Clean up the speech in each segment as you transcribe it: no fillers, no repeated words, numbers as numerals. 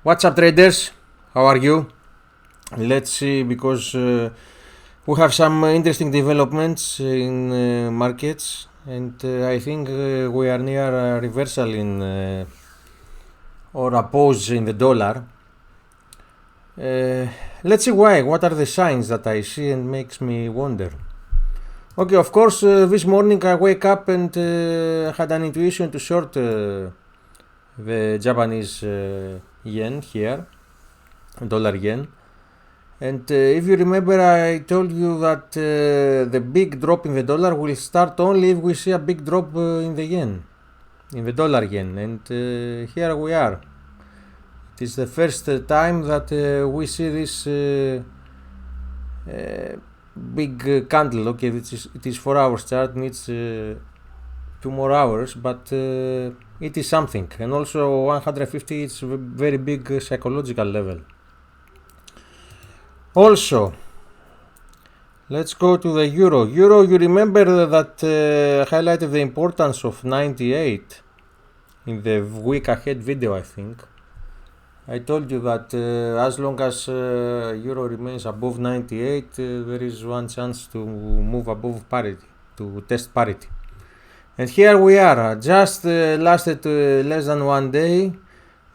What's up, traders? How are you? Let's see, because we have some interesting developments in markets, and I think we are near a reversal in or a pause in the dollar. Let's see why. What are the signs that I see and makes me wonder? Okay, of course, this morning I wake up and had an intuition to short the Japanese yen here, dollar yen. And if you remember, I told you that the big drop in the dollar will start only if we see a big drop in the yen, in the dollar yen. And here we are. It is the first time that we see this big candle. Okay, it is 4 hours chart, needs 2 more hours, but it is something. And also 150 is a very big psychological level. Also, let's go to the euro. Euro, you remember that highlighted the importance of 98 in the week ahead video, I think. I told you that as long as euro remains above 98, there is one chance to move above parity, to test parity. And here we are, just lasted less than 1 day,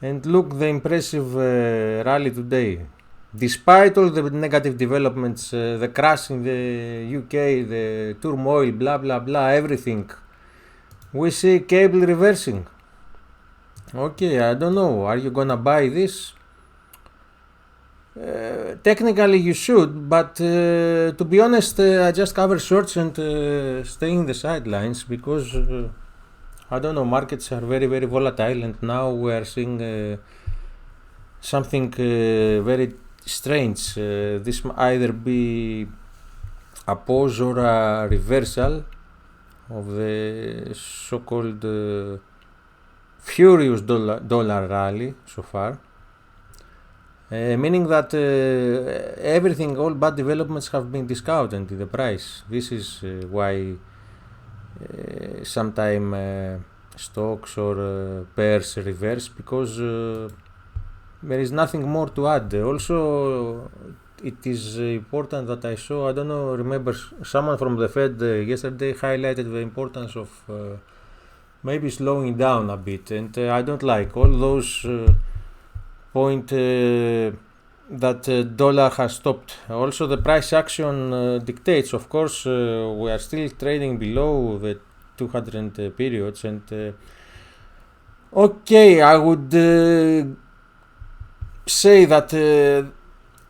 and look the impressive rally today. Despite all the negative developments, the crash in the UK, the turmoil, blah blah blah, everything, we see cable reversing. Okay, I don't know, are you gonna buy this? Technically you should, but to be honest, I just cover shorts and stay in the sidelines because I don't know, markets are very volatile, and now we are seeing something very strange. This might either be a pause or a reversal of the so-called furious dollar rally so far, meaning that everything, all bad developments have been discounted in the price. This is why sometimes stocks or pairs reverse, because there is nothing more to add. Also, it is important that I saw, I don't know, remember someone from the Fed yesterday highlighted the importance of maybe slowing down a bit, and I don't like all those point that dollar has stopped. Also, the price action dictates, of course, we are still trading below the 200 periods, and okay, I would say that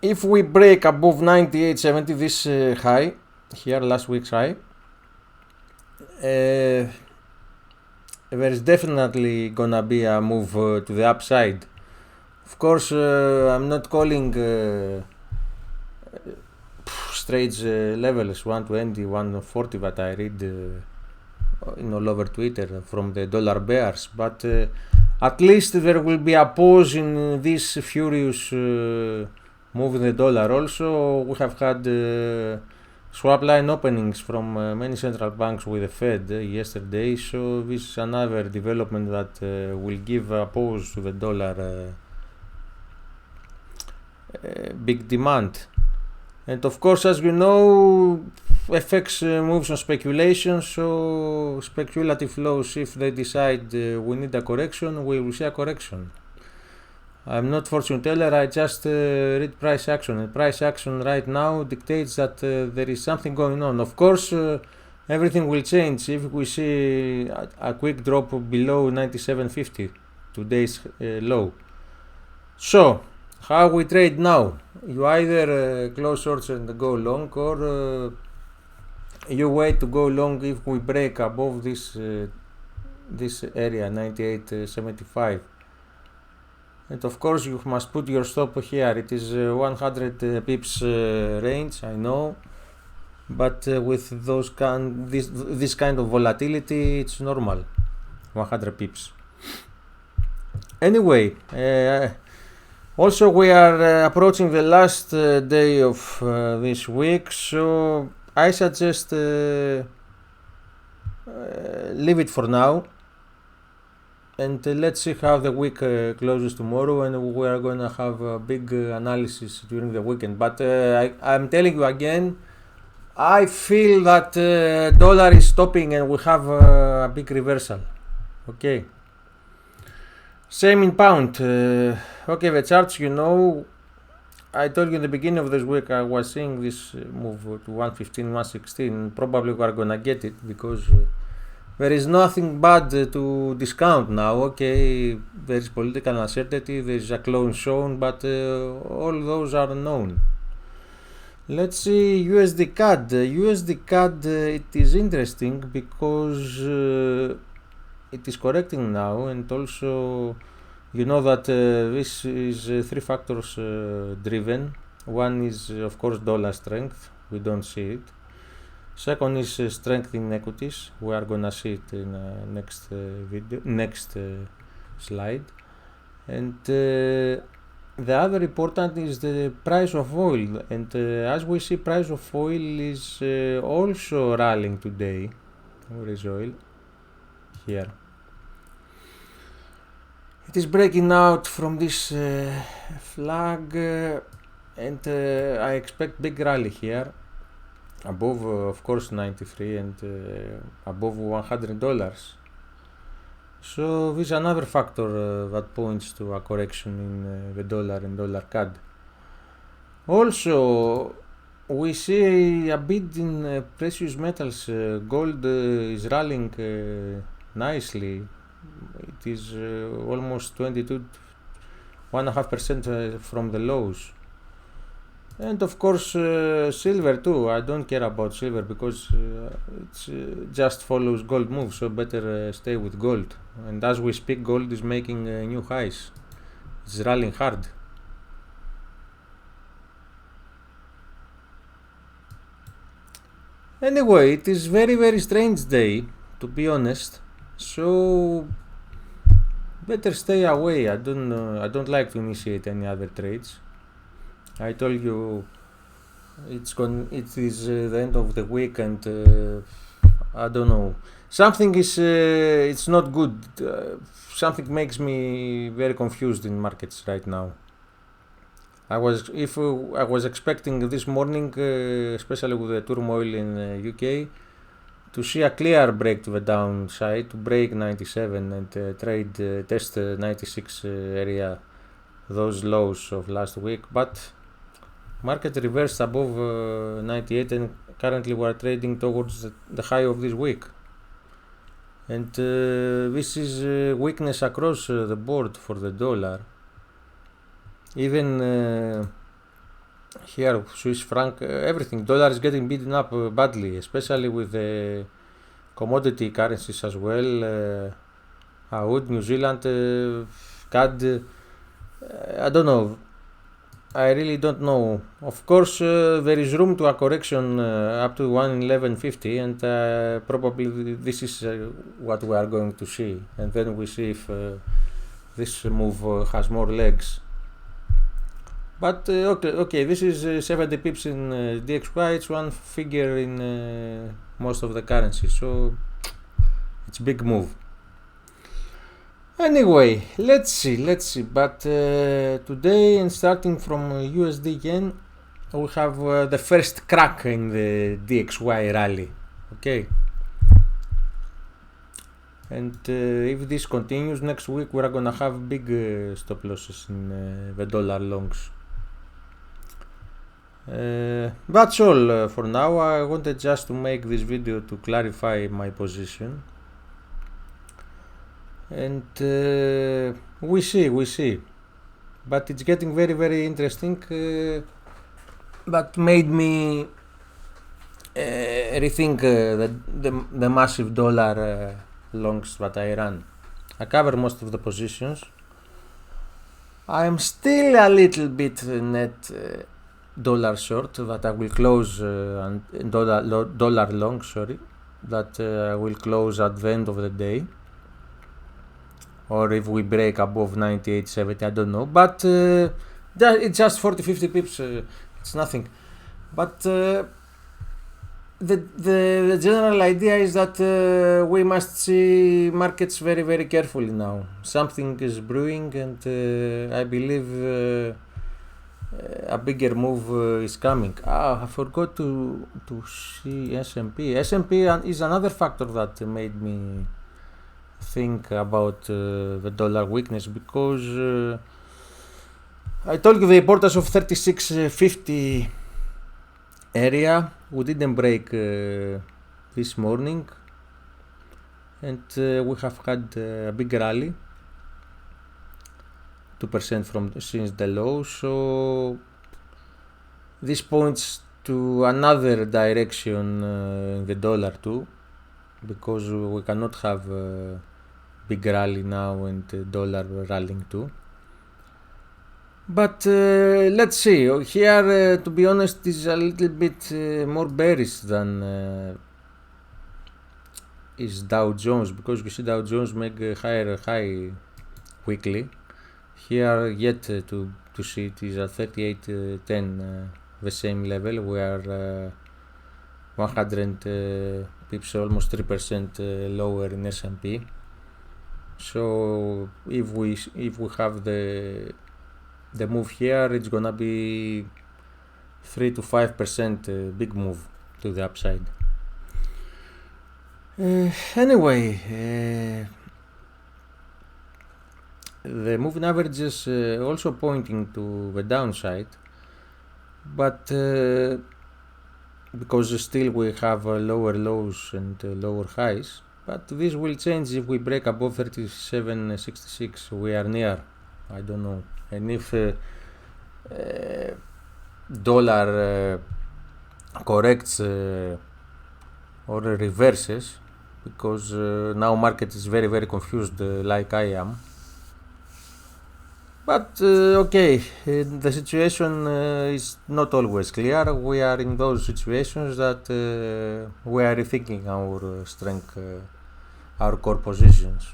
if we break above 98.70, this high here, last week's high, there is definitely gonna be a move to the upside. Of course, I'm not calling straight levels 120, 140 that I read all over Twitter from the dollar bears, but at least there will be a pause in this furious move in the dollar. Also, we have had swap line openings from many central banks with the Fed yesterday, so this is another development that will give a pause to the dollar big demand. And of course, as you know, FX moves on speculation, so speculative flows, if they decide we need a correction, we will see a correction. I'm not fortune teller, I just read price action, and price action right now dictates that there is something going on. Of course, everything will change if we see a quick drop below 97.50, today's low. So, how we trade now? You either close shorts and go long, or you wait to go long if we break above this area, 98.75. And of course you must put your stop here. It is 100 pips range, I know, but with this kind of volatility, it's normal, 100 pips. Anyway, also we are approaching the last day of this week, so I suggest leave it for now. and let's see how the week closes tomorrow, and we are gonna have a big analysis during the weekend. But I'm telling you again, I feel that dollar is stopping and we have a big reversal. Okay. Same in pound. Okay, the charts, you know, I told you in the beginning of this week I was seeing this move to 115, 116. Probably we are gonna get it because there is nothing bad to discount now. Okay, there is political uncertainty, there is a clone shown, but all those are known. Let's see USD CAD. USD CAD, it is interesting because it is correcting now, and also you know that this is three factors driven. One is of course dollar strength, we don't see it. Second is strength in equities, we are gonna see it in next slide. And the other important is the price of oil, and as we see, price of oil is also rallying today. Where is oil? Here. It is breaking out from this flag, and I expect big rally here, above of course 93 and above $100. So this is another factor that points to a correction in the dollar and dollar CAD. Also, we see a bit in precious metals. Gold is rallying nicely. It is almost 1.5% from the lows. And of course silver too. I don't care about silver because it just follows gold moves, so better stay with gold. And as we speak, gold is making new highs. It's rallying hard. Anyway, it is very strange day, to be honest. So better stay away. I don't like to initiate any other trades. I told you it is the end of the week, and I don't know. Something is it's not good. Something makes me very confused in markets right now. I was expecting this morning, especially with the turmoil in UK, to see a clear break to the downside, to break 97 and test 96 area, those lows of last week, but market reversed above 98, and currently we are trading towards the high of this week. And this is weakness across the board for the dollar. Even here, Swiss franc, everything. Dollar is getting beaten up badly, especially with the commodity currencies as well. AUD, New Zealand, CAD. I don't know. I really don't know. Of course, there is room to a correction up to 111.50, and probably this is what we are going to see. And then we see if this move has more legs. But okay, this is 70 pips in DXY. It's one figure in most of the currencies, so it's big move. Anyway, let's see. But today, and starting from USD yen, we have the first crack in the DXY rally. Okay. And if this continues, next week we are gonna have big stop losses in the dollar longs. That's all for now. I wanted just to make this video to clarify my position, and we see, but it's getting very interesting. That made me rethink the massive dollar longs that I ran. I covered most of the positions. I am still a little bit net dollar short, that I will close, and dollar long, sorry, that I will close at the end of the day, or if we break above 98.70, I don't know, but it's just 40-50 pips, it's nothing. But the general idea is that we must see markets very, very carefully now. Something is brewing, and I believe a bigger move is coming. I forgot to see S&P. S&P is another factor that made me think about the dollar weakness, because I told you the importance of 3650 area. We didn't break this morning, and we have had a big rally, 2% from since the low. So this points to another direction in the dollar too, because we cannot have a big rally now and the dollar rallying too. But let's see. Here, to be honest, is a little bit more bearish than is Dow Jones, because you see Dow Jones make a higher high weekly. Here, yet to see it is at 38.10, the same level. We are 100 pips, almost 3% lower in S&P. So if we have the move here, it's gonna be 3 to 5% big move to the upside. Anyway, the moving averages also pointing to the downside, but because still we have lower lows and lower highs, but this will change if we break above 37.66. We are near, I don't know. And if dollar corrects or reverses, because now market is very, very confused, like I am. But okay, the situation is not always clear. We are in those situations that we are rethinking our strength, our core positions.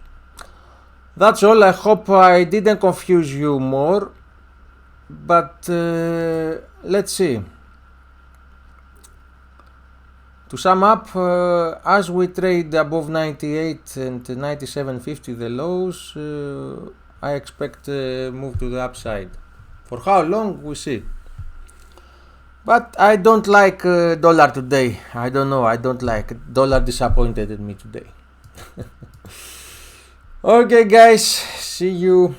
That's all. I hope I didn't confuse you more, but let's see. To sum up, as we trade above 98 and 97.50 the lows, I expect a move to the upside. For how long, we see. But I don't like dollar today. I don't know, I don't like it. Dollar disappointed me today. Okay guys, see you.